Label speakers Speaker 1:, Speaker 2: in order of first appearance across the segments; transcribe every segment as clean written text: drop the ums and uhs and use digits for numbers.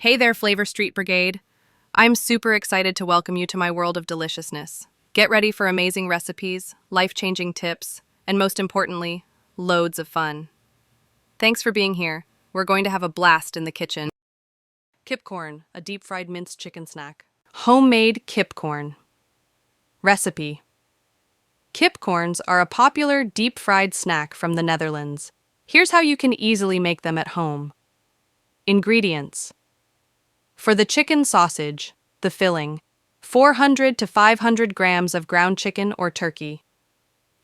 Speaker 1: Hey there, Flavor Street Brigade. I'm super excited to welcome you to my world of deliciousness. Get ready for amazing recipes, life-changing tips, and most importantly, loads of fun. Thanks for being here. We're going to have a blast in the kitchen. Kipcorn, a deep-fried minced chicken snack. Homemade kipcorn. Recipe. Kipcorns are a popular deep-fried snack from the Netherlands. Here's how you can easily make them at home. Ingredients. For the chicken sausage, the filling, 400 to 500 grams of ground chicken or turkey.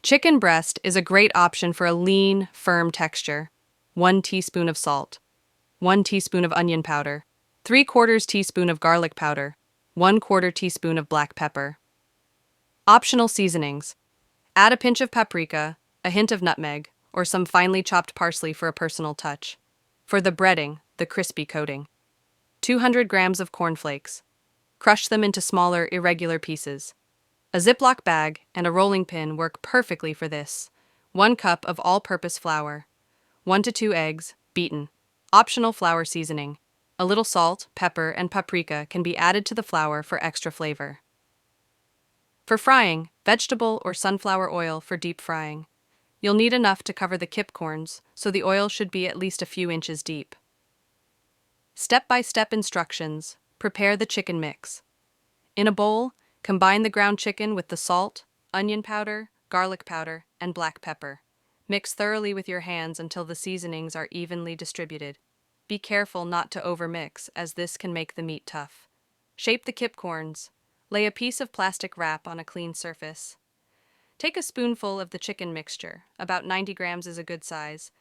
Speaker 1: Chicken breast is a great option for a lean, firm texture. 1 teaspoon of salt, 1 teaspoon of onion powder, 3/4 teaspoon of garlic powder, 1/4 teaspoon of black pepper. Optional seasonings. Add a pinch of paprika, a hint of nutmeg, or some finely chopped parsley for a personal touch. For the breading, the crispy coating. 200 grams of cornflakes. Crush them into smaller, irregular pieces. A Ziploc bag and a rolling pin work perfectly for this. 1 cup of all-purpose flour. 1 to 2 eggs, beaten. Optional flour seasoning. A little salt, pepper, and paprika can be added to the flour for extra flavor. For frying, vegetable or sunflower oil for deep frying. You'll need enough to cover the kipcorns, so the oil should be at least a few inches deep. Step-by-step instructions. Prepare the chicken mix. In a bowl, combine the ground chicken with the salt, onion powder, garlic powder, and black pepper. Mix thoroughly with your hands until the seasonings are evenly distributed. Be careful not to overmix, as this can make the meat tough. Shape the kipcorns. Lay a piece of plastic wrap on a clean surface. Take a spoonful of the chicken mixture, about 90 grams is a good size,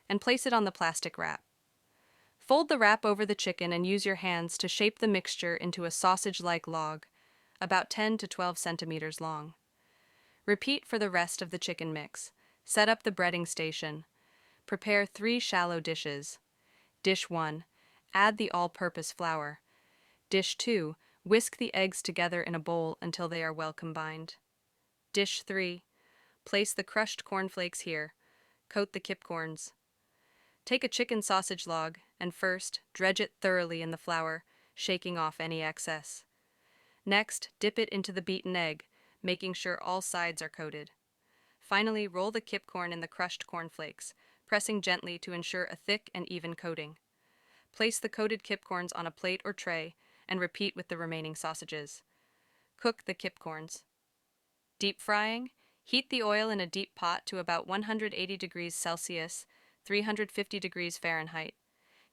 Speaker 1: and place it on the plastic wrap. Fold the wrap over the chicken and use your hands to shape the mixture into a sausage-like log, about 10 to 12 centimeters long. Repeat for the rest of the chicken mix. Set up the breading station. Prepare 3 shallow dishes. Dish 1. Add the all-purpose flour. Dish 2. Whisk the eggs together in a bowl until they are well combined. Dish 3. Place the crushed cornflakes here. Coat the kipcorns. Take a chicken sausage log and first dredge it thoroughly in the flour, shaking off any excess. Next, dip it into the beaten egg, making sure all sides are coated. Finally, roll the kipcorn in the crushed cornflakes, pressing gently to ensure a thick and even coating. Place the coated kipcorns on a plate or tray and repeat with the remaining sausages. Cook the kipcorns. Deep frying. Heat the oil in a deep pot to about 180 degrees Celsius, 350 degrees Fahrenheit.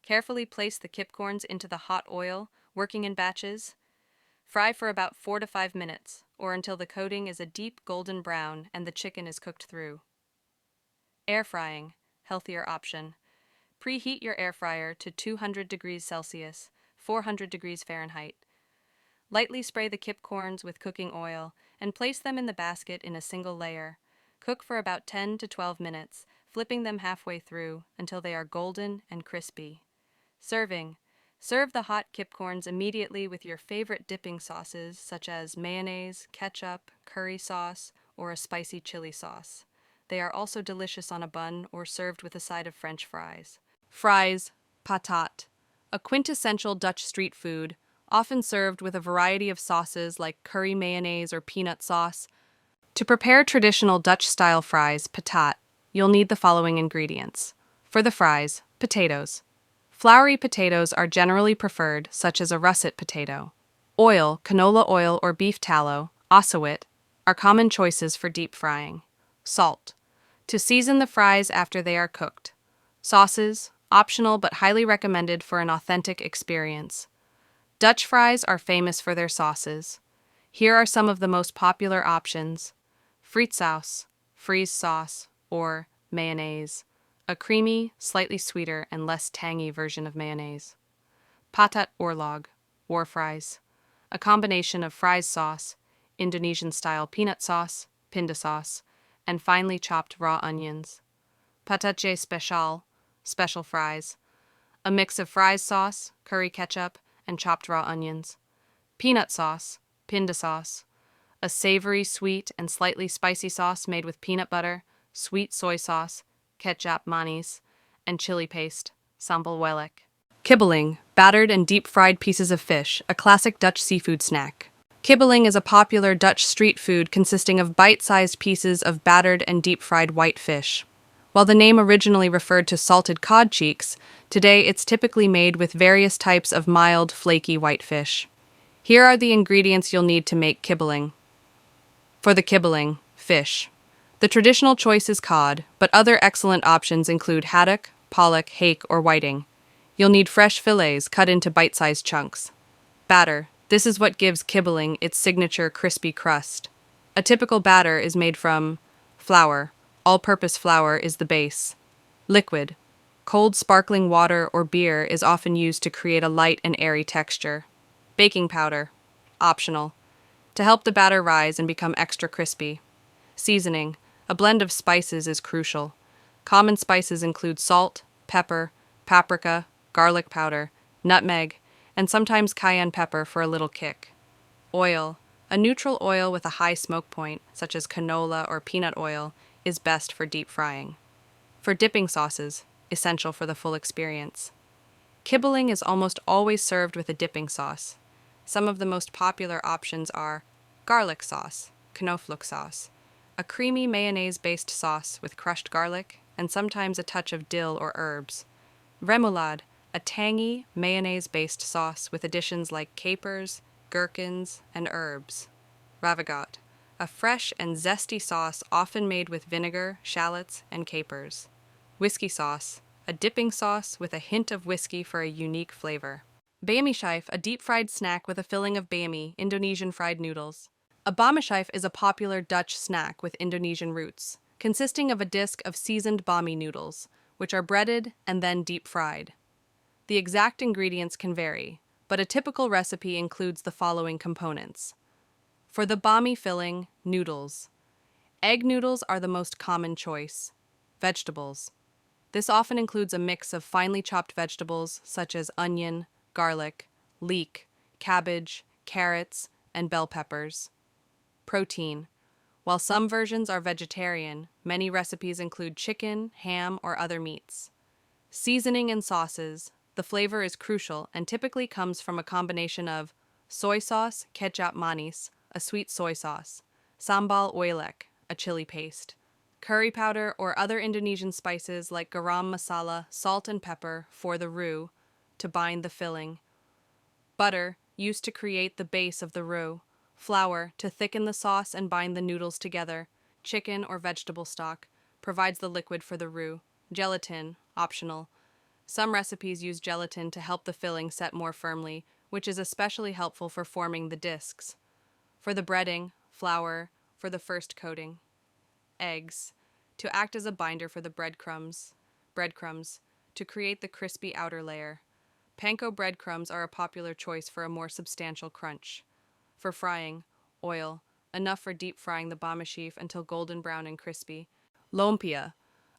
Speaker 1: Carefully place the kipcorns into the hot oil, working in batches. Fry for about 4 to 5 minutes, or until the coating is a deep golden brown and the chicken is cooked through. Air frying, healthier option. Preheat your air fryer to 200 degrees Celsius, 400 degrees Fahrenheit. Lightly spray the kipcorns with cooking oil and place them in the basket in a single layer. Cook for about 10 to 12 minutes, flipping them halfway through until they are golden and crispy. Serving. Serve the hot kipcorns immediately with your favorite dipping sauces such as mayonnaise, ketchup, curry sauce, or a spicy chili sauce. They are also delicious on a bun or served with a side of French fries. Fries, patat, a quintessential Dutch street food, often served with a variety of sauces like curry mayonnaise or peanut sauce. To prepare traditional Dutch-style fries, patat, you'll need the following ingredients. For the fries, potatoes. Floury potatoes are generally preferred, such as a russet potato. Oil, canola oil or beef tallow, osawit, are common choices for deep frying. Salt, to season the fries after they are cooked. Sauces, optional but highly recommended for an authentic experience. Dutch fries are famous for their sauces. Here are some of the most popular options. Frietsaus, freeze sauce, or mayonnaise, a creamy, slightly sweeter, and less tangy version of mayonnaise. Patat oorlog, war fries, a combination of fries sauce, Indonesian-style peanut sauce, pinda sauce, and finely chopped raw onions. Patatje special, special fries, a mix of fries sauce, curry ketchup, and chopped raw onions. Peanut sauce, pinda sauce, a savory, sweet, and slightly spicy sauce made with peanut butter, sweet soy sauce, ketchup manis, and chili paste, sambal welek. Kibbeling, battered and deep-fried pieces of fish, a classic Dutch seafood snack. Kibbeling is a popular Dutch street food consisting of bite-sized pieces of battered and deep-fried white fish. While the name originally referred to salted cod cheeks, today it's typically made with various types of mild, flaky white fish. Here are the ingredients you'll need to make kibbeling. For the kibbeling, fish. The traditional choice is cod, but other excellent options include haddock, pollock, hake, or whiting. You'll need fresh fillets cut into bite-sized chunks. Batter. This is what gives kibbeling its signature crispy crust. A typical batter is made from flour. All-purpose flour is the base. Liquid. Cold sparkling water or beer is often used to create a light and airy texture. Baking powder. Optional. To help the batter rise and become extra crispy. Seasoning. A blend of spices is crucial. Common spices include salt, pepper, paprika, garlic powder, nutmeg, and sometimes cayenne pepper for a little kick. Oil. A neutral oil with a high smoke point, such as canola or peanut oil, is best for deep frying. For dipping sauces, essential for the full experience. Kibbeling is almost always served with a dipping sauce. Some of the most popular options are garlic sauce, knoflook sauce, a creamy mayonnaise-based sauce with crushed garlic and sometimes a touch of dill or herbs. Remoulade, a tangy mayonnaise-based sauce with additions like capers, gherkins, and herbs. Ravigotte, a fresh and zesty sauce often made with vinegar, shallots, and capers. Whiskey sauce, a dipping sauce with a hint of whiskey for a unique flavor. Bamischijf, a deep-fried snack with a filling of bami, Indonesian fried noodles. A Bamischijf is a popular Dutch snack with Indonesian roots, consisting of a disc of seasoned bami noodles, which are breaded and then deep-fried. The exact ingredients can vary, but a typical recipe includes the following components. For the bami filling, noodles. Egg noodles are the most common choice. Vegetables. This often includes a mix of finely chopped vegetables such as onion, garlic, leek, cabbage, carrots, and bell peppers. Protein. While some versions are vegetarian, many recipes include chicken, ham, or other meats. Seasoning and sauces. The flavor is crucial and typically comes from a combination of soy sauce, kecap manis, a sweet soy sauce, sambal oelek, a chili paste, curry powder or other Indonesian spices like garam masala, salt and pepper for the roux to bind the filling, butter used to create the base of the roux, flour to thicken the sauce and bind the noodles together, chicken or vegetable stock provides the liquid for the roux, gelatin, optional. Some recipes use gelatin to help the filling set more firmly, which is especially helpful for forming the discs. For the breading, flour for the first coating. Eggs, to act as a binder for the breadcrumbs to create the crispy outer layer. Panko breadcrumbs are a popular choice for a more substantial crunch. For frying, oil, enough for deep frying the Bamischijf until golden brown and crispy. Loempia,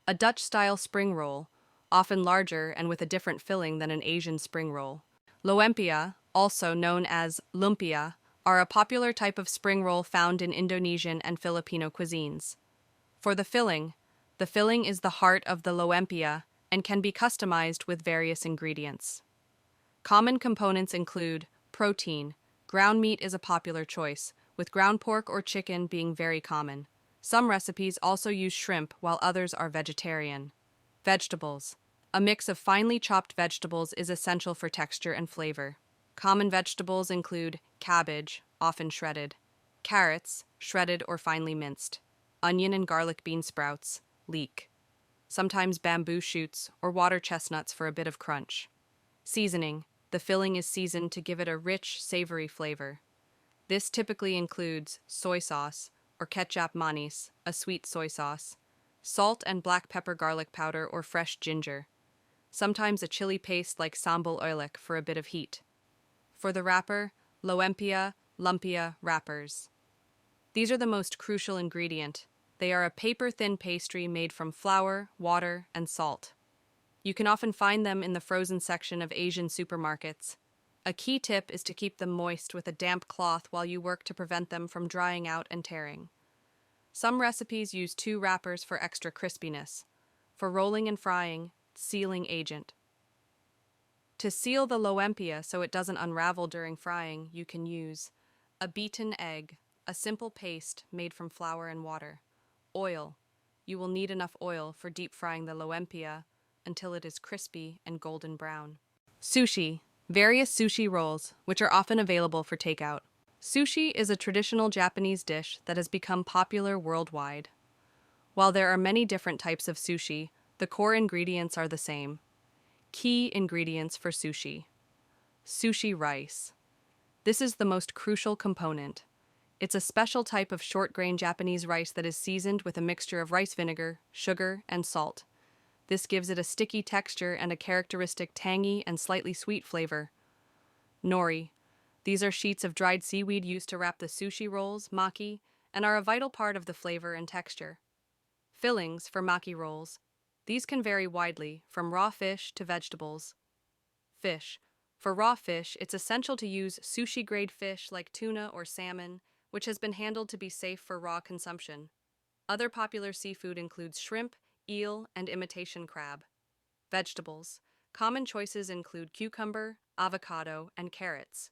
Speaker 1: a Dutch-style spring roll, often larger and with a different filling than an Asian spring roll. Loempia, also known as lumpia, are a popular type of spring roll found in Indonesian and Filipino cuisines. For the filling is the heart of the loempia and can be customized with various ingredients. Common components include protein. Ground meat is a popular choice, with ground pork or chicken being very common. Some recipes also use shrimp, while others are vegetarian. Vegetables. A mix of finely chopped vegetables is essential for texture and flavor. Common vegetables include cabbage, often shredded, carrots, shredded or finely minced, onion and garlic bean sprouts, leek, sometimes bamboo shoots or water chestnuts for a bit of crunch. Seasoning. The filling is seasoned to give it a rich, savory flavor. This typically includes soy sauce or kecap manis, a sweet soy sauce, salt and black pepper garlic powder or fresh ginger, sometimes a chili paste like sambal oelek for a bit of heat. For the wrapper, loempia, lumpia wrappers. These are the most crucial ingredient. They are a paper-thin pastry made from flour, water, and salt. You can often find them in the frozen section of Asian supermarkets. A key tip is to keep them moist with a damp cloth while you work to prevent them from drying out and tearing. Some recipes use 2 wrappers for extra crispiness. For rolling and frying, sealing agent. To seal the loempia so it doesn't unravel during frying, you can use a beaten egg, a simple paste made from flour and water. Oil. You will need enough oil for deep frying the loempia until it is crispy and golden brown. Sushi. Various sushi rolls, which are often available for takeout. Sushi is a traditional Japanese dish that has become popular worldwide. While there are many different types of sushi, the core ingredients are the same. Key ingredients for sushi. Sushi rice. This is the most crucial component. It's a special type of short-grain Japanese rice that is seasoned with a mixture of rice vinegar, sugar, and salt. This gives it a sticky texture and a characteristic tangy and slightly sweet flavor. Nori. These are sheets of dried seaweed used to wrap the sushi rolls, maki, and are a vital part of the flavor and texture. Fillings for maki rolls. These can vary widely, from raw fish to vegetables. Fish. For raw fish, it's essential to use sushi-grade fish like tuna or salmon, which has been handled to be safe for raw consumption. Other popular seafood includes shrimp, eel, and imitation crab. Vegetables. Common choices include cucumber, avocado, and carrots.